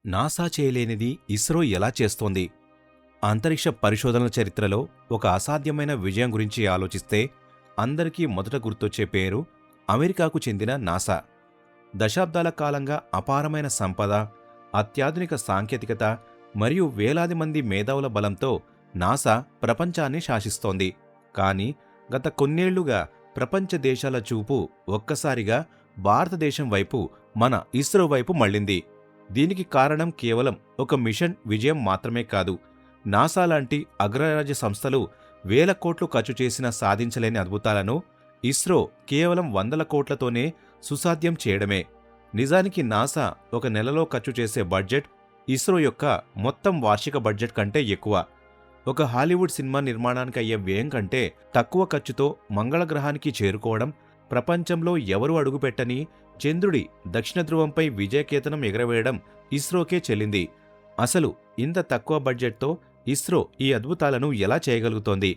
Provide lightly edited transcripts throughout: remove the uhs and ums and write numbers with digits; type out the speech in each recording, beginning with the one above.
NASA చేయలేనిది ISRO ఎలా చేస్తోంది? అంతరిక్ష పరిశోధనల చరిత్రలో ఒక అసాధ్యమైన విజయం గురించి ఆలోచిస్తే అందరికీ మొదట గుర్తొచ్చే పేరు అమెరికాకు చెందిన నాసా. దశాబ్దాల కాలంగా అపారమైన సంపద, అత్యాధునిక సాంకేతికత మరియు వేలాది మంది మేధావుల బలంతో నాసా ప్రపంచాన్ని శాసిస్తోంది. కానీ గత కొన్నేళ్లుగా ప్రపంచ దేశాల చూపు ఒక్కసారిగా భారతదేశం వైపు, మన ఇస్రో వైపు మళ్లింది. దీనికి కారణం కేవలం ఒక మిషన్ విజయం మాత్రమే కాదు. నాసా లాంటి అగ్రరాజ్య సంస్థలు వేల కోట్లు ఖర్చు చేసినా సాధించలేని అద్భుతాలను ఇస్రో కేవలం వందల కోట్లతోనే సుసాధ్యం చేయడమే. నిజానికి నాసా ఒక నెలలో ఖర్చు చేసే బడ్జెట్ ఇస్రో యొక్క మొత్తం వార్షిక బడ్జెట్ కంటే ఎక్కువ. ఒక హాలీవుడ్ సినిమా నిర్మాణానికి అయ్యే వ్యయం కంటే తక్కువ ఖర్చుతో మంగళగ్రహానికి చేరుకోవడం, ప్రపంచంలో ఎవరూ అడుగుపెట్టని చంద్రుడి దక్షిణ ధ్రువంపై విజయకేతనం ఎగరవేయడం ఇస్రోకే చెల్లింది. అసలు ఇంత తక్కువ బడ్జెట్తో ఇస్రో ఈ అద్భుతాలను ఎలా చేయగలుగుతోంది?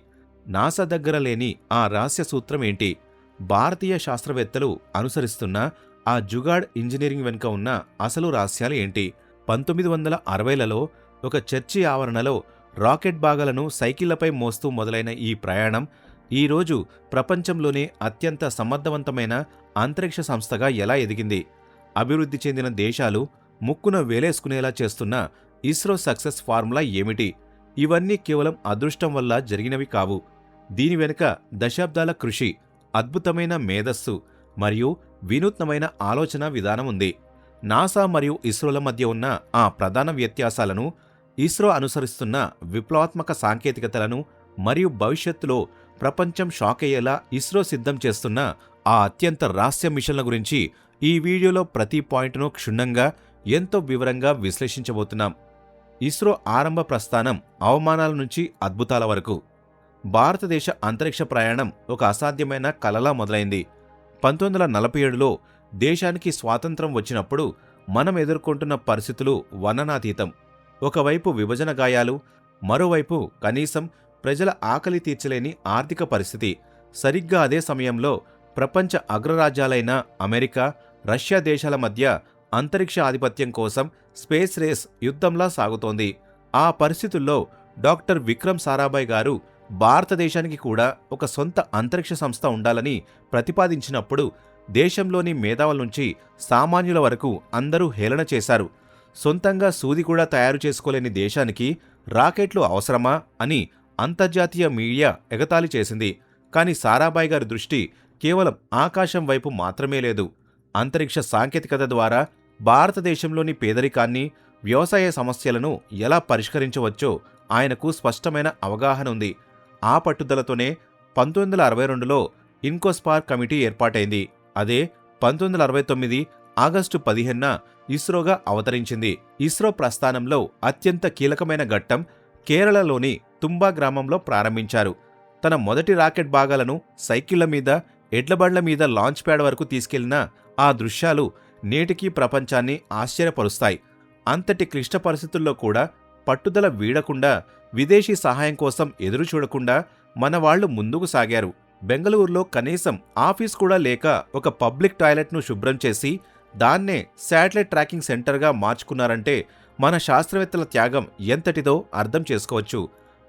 నాసా దగ్గర లేని ఆ రహస్య సూత్రం ఏంటి? భారతీయ శాస్త్రవేత్తలు అనుసరిస్తున్న ఆ జుగాడ్ ఇంజనీరింగ్ వెనుక ఉన్న అసలు రహస్యాలు ఏంటి? 1960లలో ఒక చర్చి ఆవరణలో రాకెట్ భాగాలను సైకిళ్లపై మోస్తూ మొదలైన ఈ ప్రయాణం ఈరోజు ప్రపంచంలోనే అత్యంత సమర్థవంతమైన అంతరిక్ష సంస్థగా ఎలా ఎదిగింది? అభివృద్ధి చెందిన దేశాలు ముక్కున వేలేసుకునేలా చేస్తున్న ఇస్రో సక్సెస్ ఫార్ములా ఏమిటి? ఇవన్నీ కేవలం అదృష్టం వల్ల జరిగినవి కావు. దీని వెనుక దశాబ్దాల కృషి, అద్భుతమైన మేధస్సు మరియు వినూత్నమైన ఆలోచన విధానం ఉంది. నాసా మరియు ఇస్రోల మధ్య ఉన్న ఆ ప్రధాన వ్యత్యాసాలను, ఇస్రో అనుసరిస్తున్న విప్లవాత్మక సాంకేతికతలను మరియు భవిష్యత్తులో ప్రపంచం షాక్ అయ్యేలా ఇస్రో సిద్ధం చేస్తున్న ఆ అత్యంత రహస్య మిషన్ల గురించి ఈ వీడియోలో ప్రతి పాయింట్ను క్షుణ్ణంగా, ఎంతో వివరంగా విశ్లేషించబోతున్నాం. ఇస్రో ఆరంభ ప్రస్థానం అవమానాల నుంచి అద్భుతాల వరకు. భారతదేశ అంతరిక్ష ప్రయాణం ఒక అసాధ్యమైన కలలా మొదలైంది. 1947లో దేశానికి స్వాతంత్రం వచ్చినప్పుడు మనం ఎదుర్కొంటున్న పరిస్థితులు వర్ణనాతీతం. ఒకవైపు విభజన గాయాలు, మరోవైపు కనీసం ప్రజల ఆకలి తీర్చలేని ఆర్థిక పరిస్థితి. సరిగ్గా అదే సమయంలో ప్రపంచ అగ్రరాజ్యాలైన అమెరికా, రష్యా దేశాల మధ్య అంతరిక్ష ఆధిపత్యం కోసం స్పేస్ రేస్ యుద్ధంలా సాగుతోంది. ఆ పరిస్థితుల్లో డాక్టర్ విక్రమ్ సారాభాయ్ గారు భారతదేశానికి కూడా ఒక సొంత అంతరిక్ష సంస్థ ఉండాలని ప్రతిపాదించినప్పుడు దేశంలోని మేధావుల నుంచి సామాన్యుల వరకు అందరూ హేళన చేశారు. సొంతంగా సూది కూడా తయారు చేసుకోలేని దేశానికి రాకెట్లు అవసరమా అని అంతర్జాతీయ మీడియా ఎగతాళి చేసింది. కాని సారాభాయ్ గారి దృష్టి కేవలం ఆకాశం వైపు మాత్రమే లేదు. అంతరిక్ష సాంకేతికత ద్వారా భారతదేశంలోని పేదరికాన్ని, వ్యవసాయ సమస్యలను ఎలా పరిష్కరించవచ్చో ఆయనకు స్పష్టమైన అవగాహన ఉంది. ఆ పట్టుదలతోనే 1962లో ఇన్కోస్పార్క్ కమిటీ ఏర్పాటైంది. అదే 1969 ఆగస్టు 15న ఇస్రోగా అవతరించింది. ఇస్రో ప్రస్థానంలో అత్యంత కీలకమైన ఘట్టం కేరళలోని తుంబా గ్రామంలో ప్రారంభించారు. తన మొదటి రాకెట్ భాగాలను సైకిళ్ల మీద, ఎడ్లబండ్ల మీద లాంచ్ ప్యాడ్ వరకు తీసుకెళ్లిన ఆ దృశ్యాలు నేటికీ ప్రపంచాన్ని ఆశ్చర్యపరుస్తాయి. అంతటి క్లిష్ట పరిస్థితుల్లో కూడా పట్టుదల వీడకుండా, విదేశీ సహాయం కోసం ఎదురుచూడకుండా మనవాళ్లు ముందుకు సాగారు. బెంగళూరులో కనీసం ఆఫీస్ కూడా లేక ఒక పబ్లిక్ టాయిలెట్ను శుభ్రం చేసి దాన్నే శాటిలైట్ ట్రాకింగ్ సెంటర్గా మార్చుకున్నారంటే మన శాస్త్రవేత్తల త్యాగం ఎంతటిదో అర్థం చేసుకోవచ్చు.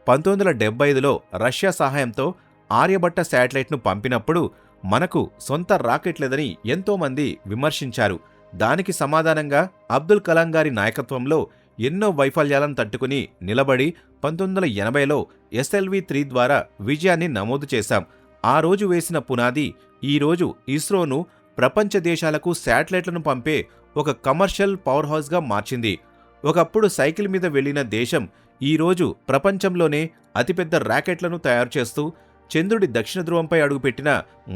1975లో రష్యా సహాయంతో ఆర్యభట్ట శాటిలైట్ను పంపినప్పుడు మనకు సొంత రాకెట్ లేదని ఎంతోమంది విమర్శించారు. దానికి సమాధానంగా అబ్దుల్ కలాం గారి నాయకత్వంలో ఎన్నో వైఫల్యాలను తట్టుకుని నిలబడి 1980లో SLV-3 ద్వారా విజయాన్ని నమోదు చేశాం. ఆ రోజు వేసిన పునాది ఈరోజు ఇస్రోను ప్రపంచ దేశాలకు శాటిలైట్లను పంపే ఒక కమర్షియల్ పవర్ హౌస్గా మార్చింది. ఒకప్పుడు సైకిల్ మీద వెళ్లిన దేశం ఈరోజు ప్రపంచంలోనే అతిపెద్ద రాకెట్లను తయారు చేస్తూ చంద్రుడి దక్షిణ ధ్రువంపై అడుగుపెట్టిన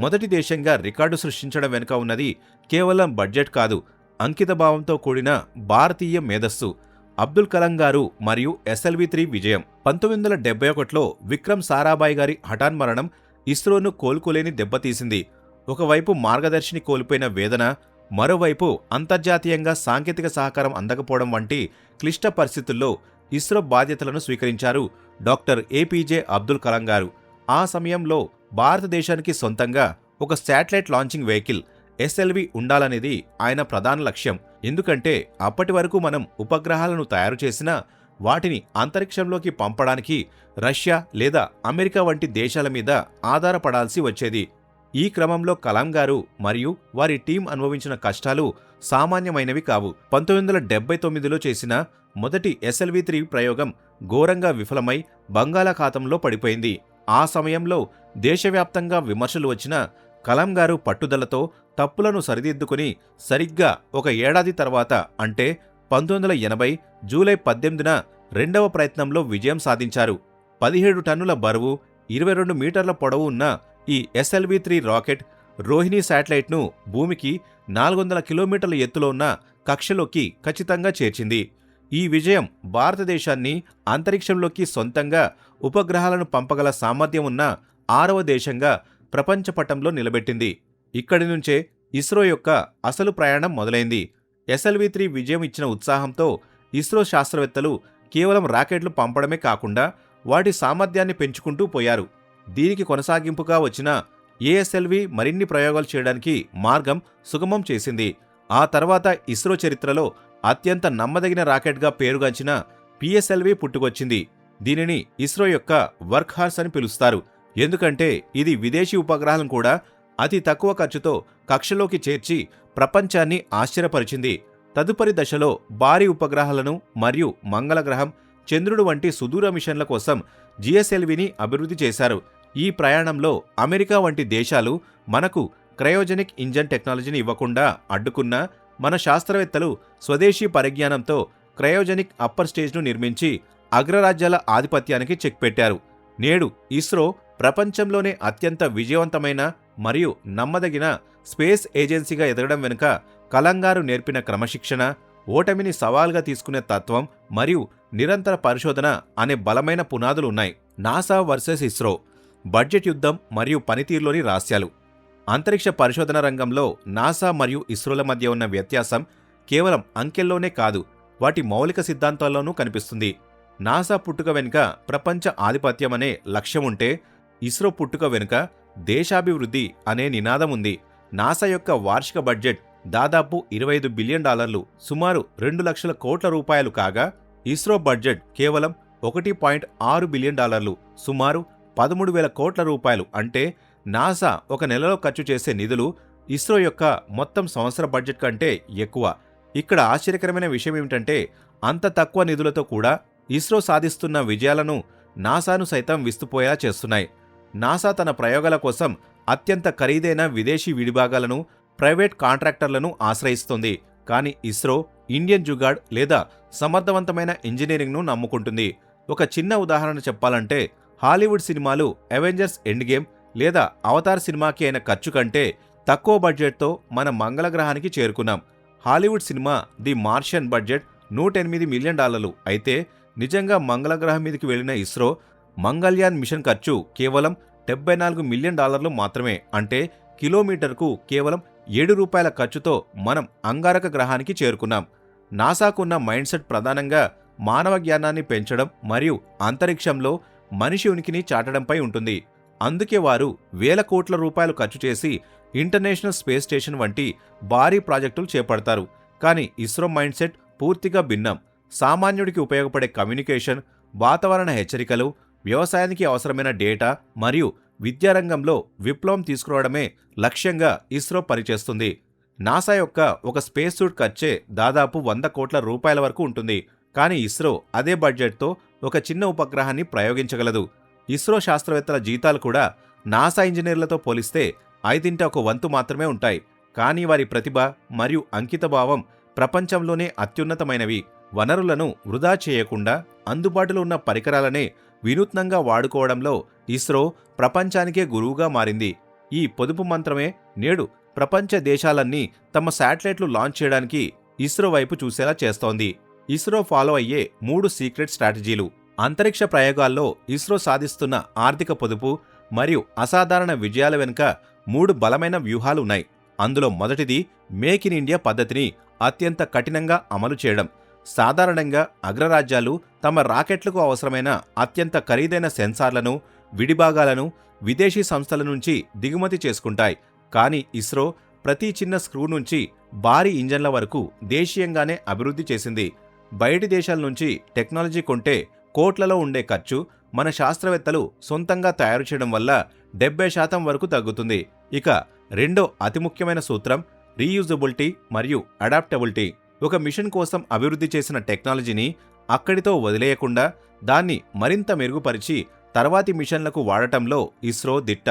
మొదటి దేశంగా రికార్డు సృష్టించడం వెనుక ఉన్నది కేవలం బడ్జెట్ కాదు, అంకితభావంతో కూడిన భారతీయ మేధస్సు. అబ్దుల్ కలాం గారు మరియు SLV-3 విజయం. 1971లో విక్రమ్ సారాభాయ్ గారి హఠాన్మరణం ఇస్రోను కోలుకోలేని దెబ్బతీసింది. ఒకవైపు మార్గదర్శిని కోల్పోయిన వేదన, మరోవైపు అంతర్జాతీయంగా సాంకేతిక సహకారం అందకపోవడం వంటి క్లిష్ట పరిస్థితుల్లో ఇస్రో బాధ్యతలను స్వీకరించారు డాక్టర్ APJ అబ్దుల్ కలాం గారు. ఆ సమయంలో భారతదేశానికి సొంతంగా ఒక శాటిలైట్ లాంచింగ్ వెహికల్ SLV ఉండాలనేది ఆయన ప్రధాన లక్ష్యం. ఎందుకంటే అప్పటి వరకు మనం ఉపగ్రహాలను తయారు చేసినా వాటిని అంతరిక్షంలోకి పంపడానికి రష్యా లేదా అమెరికా వంటి దేశాల మీద ఆధారపడాల్సి వచ్చేది. ఈ క్రమంలో కలాం గారు మరియు వారి టీం అనుభవించిన కష్టాలు సామాన్యమైనవి కావు. 1979లో చేసిన మొదటి SLV-3 ప్రయోగం ఘోరంగా విఫలమై బంగాళాఖాతంలో పడిపోయింది. ఆ సమయంలో దేశవ్యాప్తంగా విమర్శలు వచ్చినా కలాం గారు పట్టుదలతో తప్పులను సరిదిద్దుకుని సరిగ్గా ఒక ఏడాది తర్వాత అంటే 1980 జూలై 18న రెండవ ప్రయత్నంలో విజయం సాధించారు. 17 టన్నుల బరువు, 22 మీటర్ల పొడవు ఉన్న ఈ SLV-3 రాకెట్ రోహిణి శాటిలైట్ను భూమికి 400 కిలోమీటర్ల ఎత్తులో ఉన్న కక్షలోకి ఖచ్చితంగా చేర్చింది. ఈ విజయం భారతదేశాన్ని అంతరిక్షంలోకి సొంతంగా ఉపగ్రహాలను పంపగల సామర్థ్యం ఉన్న 6వ దేశంగా ప్రపంచ పటంలో నిలబెట్టింది. ఇక్కడి నుంచే ఇస్రో యొక్క అసలు ప్రయాణం మొదలైంది. SLV-3 విజయం ఇచ్చిన ఉత్సాహంతో ఇస్రో శాస్త్రవేత్తలు కేవలం రాకెట్లు పంపడమే కాకుండా వాటి సామర్థ్యాన్ని పెంచుకుంటూ పోయారు. దీనికి కొనసాగింపుగా వచ్చిన ASLV మరిన్ని ప్రయోగాలు చేయడానికి మార్గం సుగమం చేసింది. ఆ తర్వాత ఇస్రో చరిత్రలో అత్యంత నమ్మదగిన రాకెట్గా పేరుగాంచిన PSLV పుట్టుకొచ్చింది. దీనిని ఇస్రో యొక్క వర్క్ హార్స్ అని పిలుస్తారు. ఎందుకంటే ఇది విదేశీ ఉపగ్రహాలను కూడా అతి తక్కువ ఖర్చుతో కక్షలోకి చేర్చి ప్రపంచాన్ని ఆశ్చర్యపరిచింది. తదుపరి దశలో భారీ ఉపగ్రహాలను మరియు మంగళగ్రహం, చంద్రుడు వంటి సుదూర మిషన్ల కోసం GSLVని అభివృద్ధి చేశారు. ఈ ప్రయాణంలో అమెరికా వంటి దేశాలు మనకు క్రయోజెనిక్ ఇంజన్ టెక్నాలజీని ఇవ్వకుండా అడ్డుకున్నా మన శాస్త్రవేత్తలు స్వదేశీ పరిజ్ఞానంతో క్రయోజెనిక్ అప్పర్ స్టేజ్ను నిర్మించి అగ్రరాజ్యాల ఆధిపత్యానికి చెక్ పెట్టారు. నేడు ఇస్రో ప్రపంచంలోనే అత్యంత విజయవంతమైన మరియు నమ్మదగిన స్పేస్ ఏజెన్సీగా ఎదగడం వెనుక కలాం గారు నేర్పిన క్రమశిక్షణ, ఓటమిని సవాల్గా తీసుకునే తత్వం మరియు నిరంతర పరిశోధన అనే బలమైన పునాదులు ఉన్నాయి. నాసా వర్సెస్ ఇస్రో, బడ్జెట్ యుద్ధం మరియు పనితీరులోని రహస్యాలు. అంతరిక్ష పరిశోధన రంగంలో నాసా మరియు ఇస్రోల మధ్య ఉన్న వ్యత్యాసం కేవలం అంకెల్లోనే కాదు, వాటి మౌలిక సిద్ధాంతాల్లోనూ కనిపిస్తుంది. నాసా పుట్టుక వెనుక ప్రపంచ ఆధిపత్యం అనే లక్ష్యం ఉంటే, ఇస్రో పుట్టుక వెనుక దేశాభివృద్ధి అనే నినాదం ఉంది. నాసా యొక్క వార్షిక బడ్జెట్ దాదాపు $25 బిలియన్, సుమారు 2 లక్షల కోట్ల రూపాయలు కాగా, ఇస్రో బడ్జెట్ కేవలం $1.6 బిలియన్, సుమారు 13,000 కోట్ల రూపాయలు. అంటే నాసా ఒక నెలలో ఖర్చు చేసే నిధులు ఇస్రో యొక్క మొత్తం సంవత్సర బడ్జెట్ కంటే ఎక్కువ. ఇక్కడ ఆశ్చర్యకరమైన విషయం ఏమిటంటే, అంత తక్కువ నిధులతో కూడా ఇస్రో సాధిస్తున్న విజయాలను నాసాను సైతం విస్తుపోయేలా చేస్తున్నాయి. నాసా తన ప్రయోగాల కోసం అత్యంత ఖరీదైన విదేశీ విడిభాగాలను, ప్రైవేట్ కాంట్రాక్టర్లను ఆశ్రయిస్తుంది. కానీ ఇస్రో ఇండియన్ జుగాడ్ లేదా సమర్థవంతమైన ఇంజనీరింగ్ను నమ్ముకుంటుంది. ఒక చిన్న ఉదాహరణ చెప్పాలంటే, హాలీవుడ్ సినిమాలు అవెంజర్స్ ఎండ్ గేమ్ లేదా అవతార్ సినిమాకి అయిన ఖర్చు కంటే తక్కువ బడ్జెట్తో మన మంగళగ్రహానికి చేరుకున్నాం. Hollywood cinema the Martian budget $108 million. అయితే నిజంగా మంగళగ్రహం మీదకి వెళ్లిన ఇస్రో మంగళ్యాన్ మిషన్ ఖర్చు కేవలం $74 మిలియన్ మాత్రమే. అంటే కిలోమీటర్కు కేవలం ₹7 ఖర్చుతో మనం అంగారక గ్రహానికి చేరుకున్నాం. నాసాకున్న మైండ్ సెట్ ప్రధానంగా మానవ జ్ఞానాన్ని పెంచడం మరియు అంతరిక్షంలో మనిషి ఉనికిని చాటడంపై ఉంటుంది. అందుకే వారు వేల కోట్ల రూపాయలు ఖర్చు చేసి ఇంటర్నేషనల్ స్పేస్ స్టేషన్ వంటి భారీ ప్రాజెక్టులు చేపడతారు. కానీ ఇస్రో మైండ్ సెట్ పూర్తిగా భిన్నం. సామాన్యుడికి ఉపయోగపడే కమ్యూనికేషన్, వాతావరణ హెచ్చరికలు, వ్యవసాయానికి అవసరమైన డేటా మరియు విద్యారంగంలో విప్లవం తీసుకురావడమే లక్ష్యంగా ఇస్రో పనిచేస్తుంది. నాసా యొక్క ఒక స్పేస్ సూట్ ఖర్చే దాదాపు 100 కోట్ల రూపాయల వరకు ఉంటుంది. కానీ ఇస్రో అదే బడ్జెట్తో ఒక చిన్న ఉపగ్రహాన్ని ప్రయోగించగలదు. ఇస్రో శాస్త్రవేత్తల జీతాలు కూడా నాసా ఇంజనీర్లతో పోలిస్తే 1/5 మాత్రమే ఉంటాయి. కానీ వారి ప్రతిభ మరియు అంకితభావం ప్రపంచంలోనే అత్యున్నతమైనవి. వనరులను వృధా చేయకుండా అందుబాటులో ఉన్న పరికరాలనే వినూత్నంగా వాడుకోవడంలో ఇస్రో ప్రపంచానికే గురువుగా మారింది. ఈ పొదుపు మంత్రమే నేడు ప్రపంచ దేశాలన్నీ తమ శాటిలైట్లు లాంచ్ చేయడానికి ఇస్రో వైపు చూసేలా చేస్తోంది. ఇస్రో ఫాలో అయ్యే 3 సీక్రెట్ స్ట్రాటజీలు. అంతరిక్ష ప్రయోగాల్లో ఇస్రో సాధిస్తున్న ఆర్థిక పొదుపు మరియు అసాధారణ విజయాల వెనుక 3 బలమైన వ్యూహాలు ఉన్నాయి. అందులో మొదటిది మేక్ ఇన్ ఇండియా పద్ధతిని అత్యంత కఠినంగా అమలు చేయడం. సాధారణంగా అగ్రరాజ్యాలు తమ రాకెట్లకు అవసరమైన అత్యంత ఖరీదైన సెన్సార్లను, విడిభాగాలను విదేశీ సంస్థల నుంచి దిగుమతి చేసుకుంటాయి. కానీ ఇస్రో ప్రతి చిన్న స్క్రూ నుంచి భారీ ఇంజన్ల వరకు దేశీయంగానే అభివృద్ధి చేసింది. బయటి దేశాల నుంచి టెక్నాలజీ కొంటే కోట్లలో ఉండే ఖర్చు మన శాస్త్రవేత్తలు సొంతంగా తయారు చేయడం వల్ల 70% వరకు తగ్గుతుంది. ఇక రెండో అతి ముఖ్యమైన సూత్రం రీయూజబిలిటీ మరియు అడాప్టబిలిటీ. ఒక మిషన్ కోసం అభివృద్ధి చేసిన టెక్నాలజీని అక్కడితో వదిలేయకుండా దాన్ని మరింత మెరుగుపరిచి తర్వాతి మిషన్లకు వాడటంలో ఇస్రో దిట్ట.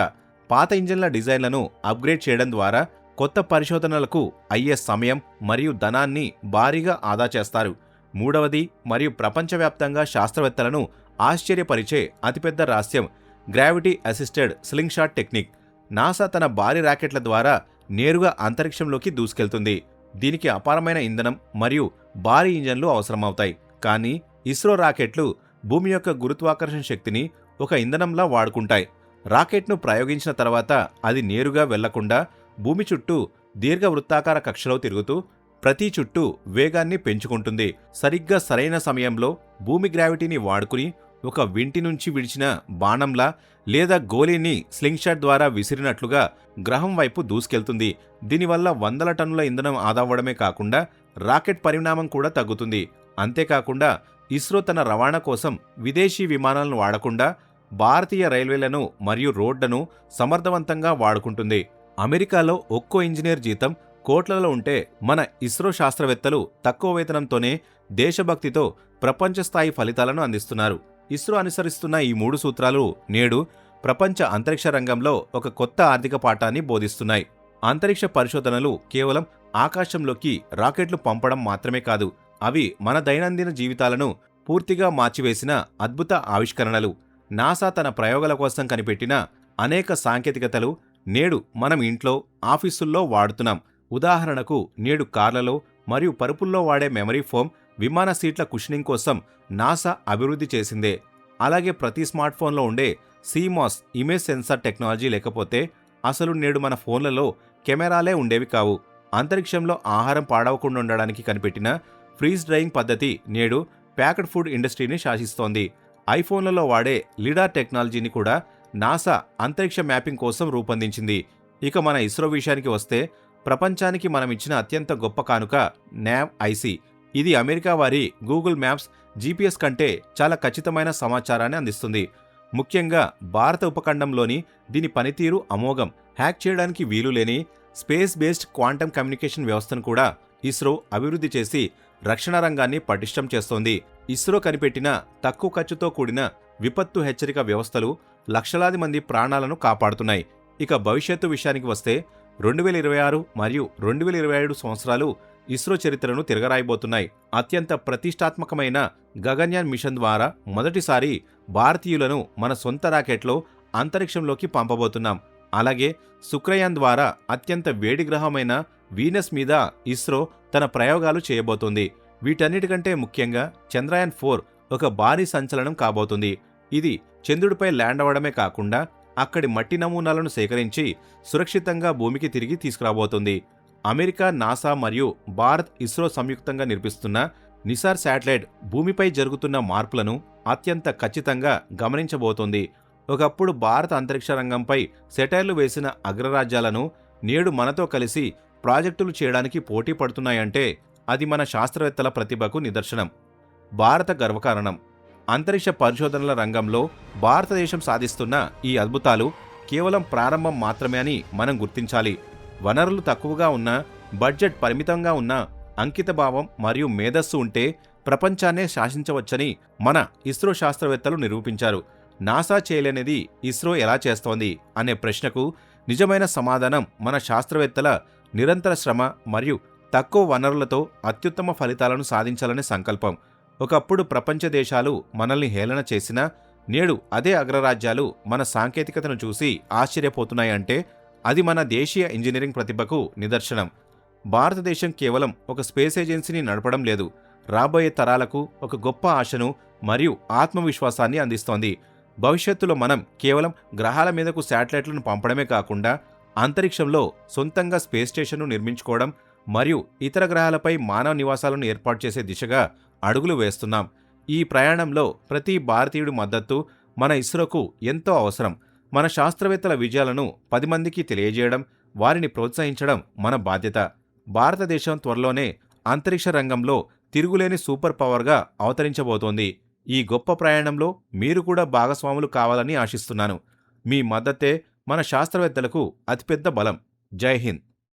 పాత ఇంజన్ల డిజైన్లను అప్గ్రేడ్ చేయడం ద్వారా కొత్త పరిశోధనలకు అయ్యే సమయం మరియు ధనాన్ని భారీగా ఆదా చేస్తారు. మూడవది మరియు ప్రపంచవ్యాప్తంగా శాస్త్రవేత్తలను ఆశ్చర్యపరిచే అతిపెద్ద రహస్యం gravity assisted sling shot technique. NASA తన భారీ రాకెట్ల ద్వారా నేరుగా అంతరిక్షంలోకి దూసుకెళ్తుంది. దీనికి అపారమైన ఇంధనం మరియు భారీ ఇంజన్లు అవసరమవుతాయి. కానీ ఇస్రో రాకెట్లు భూమి యొక్క గురుత్వాకర్షణ శక్తిని ఒక ఇంధనంలా వాడుకుంటాయి. రాకెట్ను ప్రయోగించిన తర్వాత అది నేరుగా వెళ్లకుండా భూమి చుట్టూ దీర్ఘవృత్తాకార కక్షలో తిరుగుతూ ప్రతి చుట్టూ వేగాన్ని పెంచుకుంటుంది. సరిగ్గా సరైన సమయంలో భూమి గ్రావిటీని వాడుకుని ఒక వింటి నుంచి విడిచిన బాణంలా లేదా గోళీని స్లింగ్ షాట్ ద్వారా విసిరినట్లుగా గ్రహం వైపు దూసుకెళ్తుంది. దీనివల్ల వందల టన్నుల ఇంధనం ఆదా అవ్వడమే కాకుండా రాకెట్ పరిమాణం కూడా తగ్గుతుంది. అంతేకాకుండా ఇస్రో తన రవాణా కోసం విదేశీ విమానాలను వాడకుండా భారతీయ రైల్వేలను మరియు రోడ్లను సమర్థవంతంగా వాడుకుంటుంది. అమెరికాలో ఒక్కో ఇంజనీర్ జీతం కోట్లలో ఉంటే మన ఇస్రో శాస్త్రవేత్తలు తక్కువ వేతనంతోనే దేశభక్తితో ప్రపంచ స్థాయి ఫలితాలను అందిస్తున్నారు. ఇస్రో అనుసరిస్తున్న ఈ 3 సూత్రాలు నేడు ప్రపంచ అంతరిక్ష రంగంలో ఒక కొత్త ఆర్థిక పాఠాన్ని బోధిస్తున్నాయి. అంతరిక్ష పరిశోధనలు కేవలం ఆకాశంలోకి రాకెట్లు పంపడం మాత్రమే కాదు, అవి మన దైనందిన జీవితాలను పూర్తిగా మార్చివేసిన అద్భుత ఆవిష్కరణలు. నాసా తన ప్రయోగాల కోసం కనిపెట్టిన అనేక సాంకేతికతలు నేడు మనం ఇంట్లో, ఆఫీసుల్లో వాడుతున్నాం. ఉదాహరణకు నేడు కార్లలో మరియు పరుపుల్లో వాడే మెమరీ ఫోమ్, విమాన సీట్ల కుషనింగ్ కోసం నాసా అభివృద్ధి చేసిందే. అలాగే ప్రతి స్మార్ట్ ఫోన్లో ఉండే CMOS ఇమేజ్ సెన్సార్ టెక్నాలజీ లేకపోతే అసలు నేడు మన ఫోన్లలో కెమెరాలే ఉండేవి కావు. అంతరిక్షంలో ఆహారం పాడవకుండా ఉండడానికి కనిపెట్టిన ఫ్రీజ్ డ్రైయింగ్ పద్ధతి నేడు ప్యాక్డ్ ఫుడ్ ఇండస్ట్రీని శాసిస్తోంది. ఐఫోన్లలో వాడే లిడార్ టెక్నాలజీని కూడా నాసా అంతరిక్ష మ్యాపింగ్ కోసం రూపొందించింది. ఇక మన ఇస్రో విషయానికి వస్తే ప్రపంచానికి మనమిచ్చిన అత్యంత గొప్ప కానుక NAV-IC. ఇది అమెరికా వారి గూగుల్ మ్యాప్స్ GPS కంటే చాలా ఖచ్చితమైన సమాచారాన్ని అందిస్తుంది. ముఖ్యంగా భారత ఉపఖండంలోని దీని పనితీరు అమోఘం. హ్యాక్ చేయడానికి వీలు లేని స్పేస్ బేస్డ్ క్వాంటమ్ కమ్యూనికేషన్ వ్యవస్థను కూడా ఇస్రో అభివృద్ధి చేసి రక్షణ రంగాన్ని పటిష్టం చేస్తోంది. ఇస్రో కనిపెట్టిన తక్కువ ఖర్చుతో కూడిన విపత్తు హెచ్చరిక వ్యవస్థలు లక్షలాది మంది ప్రాణాలను కాపాడుతున్నాయి. ఇక భవిష్యత్తు విషయానికి వస్తే 2026 మరియు 2027 సంవత్సరాలు ఇస్రో చరిత్రను తిరగరాయబోతున్నాయి. అత్యంత ప్రతిష్టాత్మకమైన గగన్యాన్ మిషన్ ద్వారా మొదటిసారి భారతీయులను మన సొంత రాకెట్లో అంతరిక్షంలోకి పంపబోతున్నాం. అలాగే శుక్రయాన్ ద్వారా అత్యంత వేడి గ్రహమైన వీనస్ మీద ఇస్రో తన ప్రయోగాలు చేయబోతోంది. వీటన్నిటికంటే ముఖ్యంగా చంద్రయాన్ 4 ఒక భారీ సంచలనం కాబోతుంది. ఇది చంద్రుడిపై ల్యాండ్ అవ్వడమే కాకుండా అక్కడి మట్టి నమూనాలను సేకరించి సురక్షితంగా భూమికి తిరిగి తీసుకురాబోతుంది. అమెరికా, నాసా మరియు భారత్ ఇస్రో సంయుక్తంగా నిర్మిస్తున్న నిసార్ శాటిలైట్ భూమిపై జరుగుతున్న మార్పులను అత్యంత ఖచ్చితంగా గమనించబోతోంది. ఒకప్పుడు భారత అంతరిక్ష రంగంపై సెటైర్లు వేసిన అగ్రరాజ్యాలను నేడు మనతో కలిసి ప్రాజెక్టులు చేయడానికి పోటీ పడుతున్నాయంటే అది మన శాస్త్రవేత్తల ప్రతిభకు నిదర్శనం. భారత గర్వకారణం. అంతరిక్ష పరిశోధనల రంగంలో భారతదేశం సాధిస్తున్న ఈ అద్భుతాలు కేవలం ప్రారంభం మాత్రమే అని మనం గుర్తించాలి. వనరులు తక్కువగా ఉన్నా, బడ్జెట్ పరిమితంగా ఉన్నా, అంకితభావం మరియు మేధస్సు ఉంటే ప్రపంచాన్నే శాసించవచ్చని మన ఇస్రో శాస్త్రవేత్తలు నిరూపించారు. నాసా చేయలేనిది ఇస్రో ఎలా చేస్తోంది అనే ప్రశ్నకు నిజమైన సమాధానం మన శాస్త్రవేత్తల నిరంతర శ్రమ మరియు తక్కువ వనరులతో అత్యుత్తమ ఫలితాలను సాధించాలనే సంకల్పం. ఒకప్పుడు ప్రపంచ దేశాలు మనల్ని హేళన చేసినా నేడు అదే అగ్రరాజ్యాలు మన సాంకేతికతను చూసి ఆశ్చర్యపోతున్నాయంటే అది మన దేశీయ ఇంజనీరింగ్ ప్రతిభకు నిదర్శనం. భారతదేశం కేవలం ఒక స్పేస్ ఏజెన్సీని నడపడం లేదు, రాబోయే తరాలకు ఒక గొప్ప ఆశను మరియు ఆత్మవిశ్వాసాన్ని అందిస్తోంది. భవిష్యత్తులో మనం కేవలం గ్రహాల మీదకు శాటిలైట్లను పంపడమే కాకుండా అంతరిక్షంలో సొంతంగా స్పేస్ స్టేషన్ను నిర్మించుకోవడం మరియు ఇతర గ్రహాలపై మానవ నివాసాలను ఏర్పాటు చేసే దిశగా అడుగులు వేస్తున్నాం. ఈ ప్రయాణంలో ప్రతి భారతీయుడి మద్దతు మన ఇస్రోకు ఎంతో అవసరం. మన శాస్త్రవేత్తల విజయాలను 10 మందికి తెలియజేయడం, వారిని ప్రోత్సహించడం మన బాధ్యత. భారతదేశం త్వరలోనే అంతరిక్ష రంగంలో తిరుగులేని సూపర్ పవర్గా అవతరించబోతోంది. ఈ గొప్ప ప్రయాణంలో మీరు కూడా భాగస్వాములు కావాలని ఆశిస్తున్నాను. మీ మద్దతే మన శాస్త్రవేత్తలకు అతిపెద్ద బలం. జై హింద్.